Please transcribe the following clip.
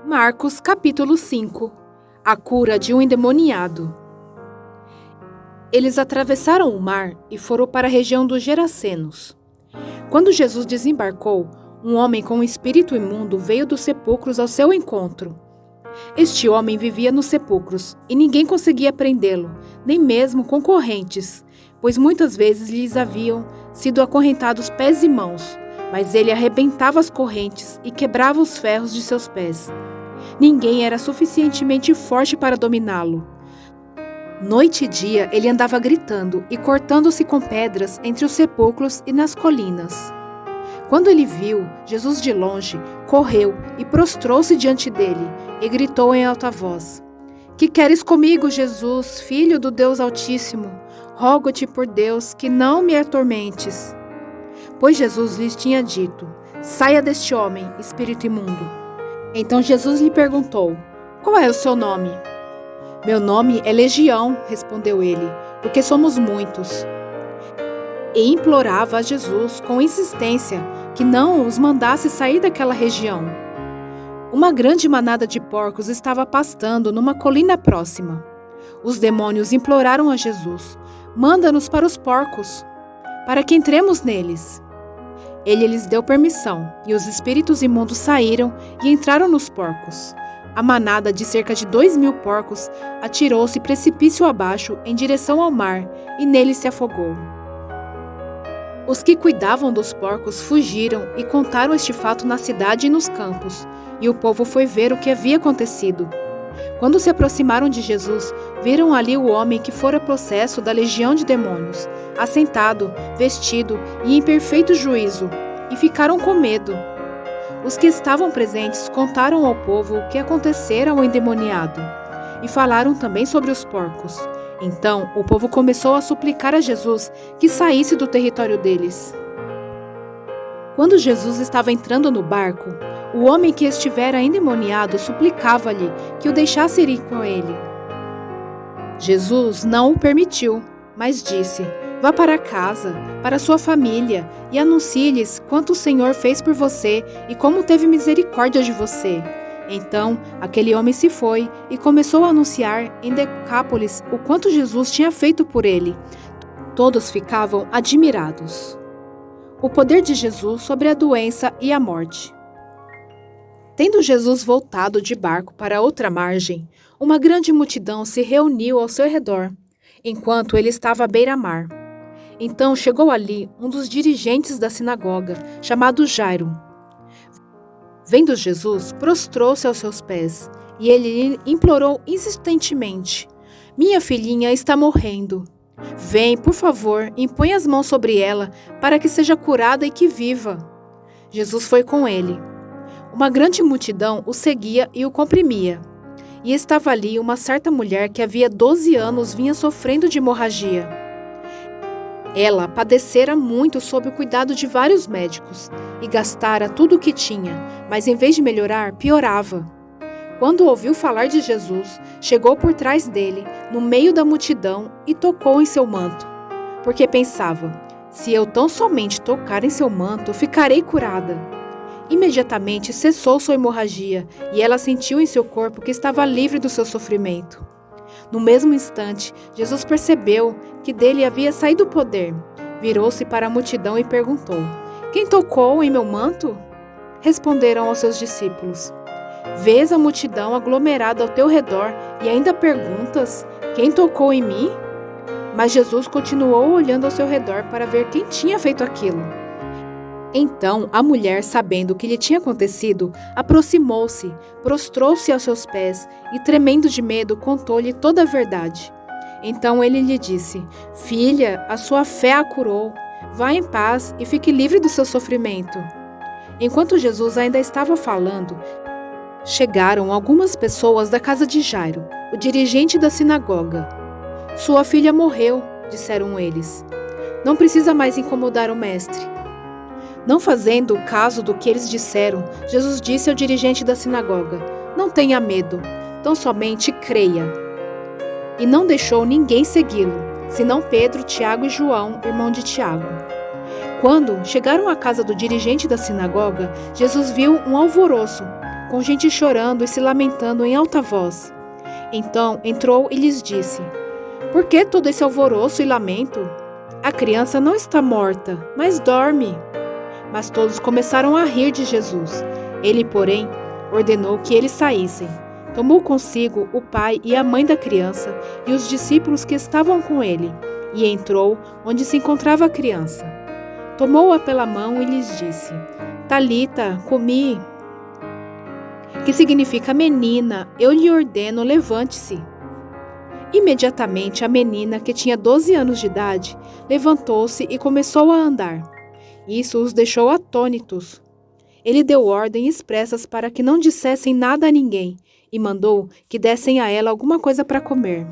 Marcos capítulo 5. A cura de um endemoniado. Eles atravessaram o mar e foram para a região dos Gerasenos. Quando Jesus desembarcou, um homem com um espírito imundo veio dos sepulcros ao seu encontro. Este homem vivia nos sepulcros e ninguém conseguia prendê-lo, nem mesmo com correntes, pois muitas vezes lhes haviam sido acorrentados pés e mãos, mas ele arrebentava as correntes e quebrava os ferros de seus pés. Ninguém era suficientemente forte para dominá-lo. Noite e dia ele andava gritando e cortando-se com pedras entre os sepulcros e nas colinas. Quando ele viu Jesus de longe, correu e prostrou-se diante dele e gritou em alta voz: "Que queres comigo, Jesus, Filho do Deus Altíssimo? Rogo-te por Deus que não me atormentes." Pois Jesus lhes tinha dito: "Saia deste homem, espírito imundo." Então Jesus lhe perguntou: "Qual é o seu nome?" "Meu nome é Legião", respondeu ele, "porque somos muitos." E implorava a Jesus com insistência que não os mandasse sair daquela região. Uma grande manada de porcos estava pastando numa colina próxima. Os demônios imploraram a Jesus: "Manda-nos para os porcos, para que entremos neles." Ele lhes deu permissão, e os espíritos imundos saíram e entraram nos porcos. A manada de cerca de 2.000 porcos atirou-se precipício abaixo em direção ao mar, e nele se afogou. Os que cuidavam dos porcos fugiram e contaram este fato na cidade e nos campos, e o povo foi ver o que havia acontecido. Quando se aproximaram de Jesus, viram ali o homem que fora possesso da legião de demônios, assentado, vestido e em perfeito juízo, e ficaram com medo. Os que estavam presentes contaram ao povo o que acontecera ao endemoniado, e falaram também sobre os porcos. Então o povo começou a suplicar a Jesus que saísse do território deles. Quando Jesus estava entrando no barco, o homem que estivera endemoniado suplicava-lhe que o deixasse ir com ele. Jesus não o permitiu, mas disse: "Vá para casa, para sua família, e anuncie-lhes quanto o Senhor fez por você e como teve misericórdia de você." Então, aquele homem se foi e começou a anunciar em Decápolis o quanto Jesus tinha feito por ele. Todos ficavam admirados. O poder de Jesus sobre a doença e a morte. Tendo Jesus voltado de barco para outra margem, uma grande multidão se reuniu ao seu redor, enquanto ele estava à beira-mar. Então chegou ali um dos dirigentes da sinagoga, chamado Jairo. Vendo Jesus, prostrou-se aos seus pés, e ele lhe implorou insistentemente: "Minha filhinha está morrendo. Vem, por favor, e põe as mãos sobre ela, para que seja curada e que viva." Jesus foi com ele. Uma grande multidão o seguia e o comprimia. E estava ali uma certa mulher que havia 12 anos vinha sofrendo de hemorragia. Ela padecera muito sob o cuidado de vários médicos e gastara tudo o que tinha, mas em vez de melhorar, piorava. Quando ouviu falar de Jesus, chegou por trás dele, no meio da multidão, e tocou em seu manto, porque pensava: "Se eu tão somente tocar em seu manto, ficarei curada." Imediatamente cessou sua hemorragia, e ela sentiu em seu corpo que estava livre do seu sofrimento. No mesmo instante, Jesus percebeu que dele havia saído o poder. Virou-se para a multidão e perguntou: "Quem tocou em meu manto?" Responderam aos seus discípulos: "Vês a multidão aglomerada ao teu redor e ainda perguntas: 'Quem tocou em mim?'" Mas Jesus continuou olhando ao seu redor para ver quem tinha feito aquilo. Então a mulher, sabendo o que lhe tinha acontecido, aproximou-se, prostrou-se aos seus pés e, tremendo de medo, contou-lhe toda a verdade. Então ele lhe disse: "Filha, a sua fé a curou. Vá em paz e fique livre do seu sofrimento." Enquanto Jesus ainda estava falando, chegaram algumas pessoas da casa de Jairo, o dirigente da sinagoga. "Sua filha morreu", disseram eles. "Não precisa mais incomodar o mestre." Não fazendo caso do que eles disseram, Jesus disse ao dirigente da sinagoga: "Não tenha medo, tão somente creia." E não deixou ninguém segui-lo, senão Pedro, Tiago e João, irmão de Tiago. Quando chegaram à casa do dirigente da sinagoga, Jesus viu um alvoroço, com gente chorando e se lamentando em alta voz. Então entrou e lhes disse: Por que todo esse alvoroço e lamento? A criança não está morta, mas dorme. Mas todos começaram a rir de Jesus. Ele, porém, ordenou que eles saíssem. Tomou consigo o pai e a mãe da criança e os discípulos que estavam com ele, e entrou onde se encontrava a criança. Tomou-a pela mão e lhes disse: Talita, cumi, que significa menina, eu lhe ordeno, levante-se. Imediatamente a menina, que tinha 12 anos de idade, levantou-se e começou a andar. Isso os deixou atônitos. Ele deu ordens expressas para que não dissessem nada a ninguém e mandou que dessem a ela alguma coisa para comer.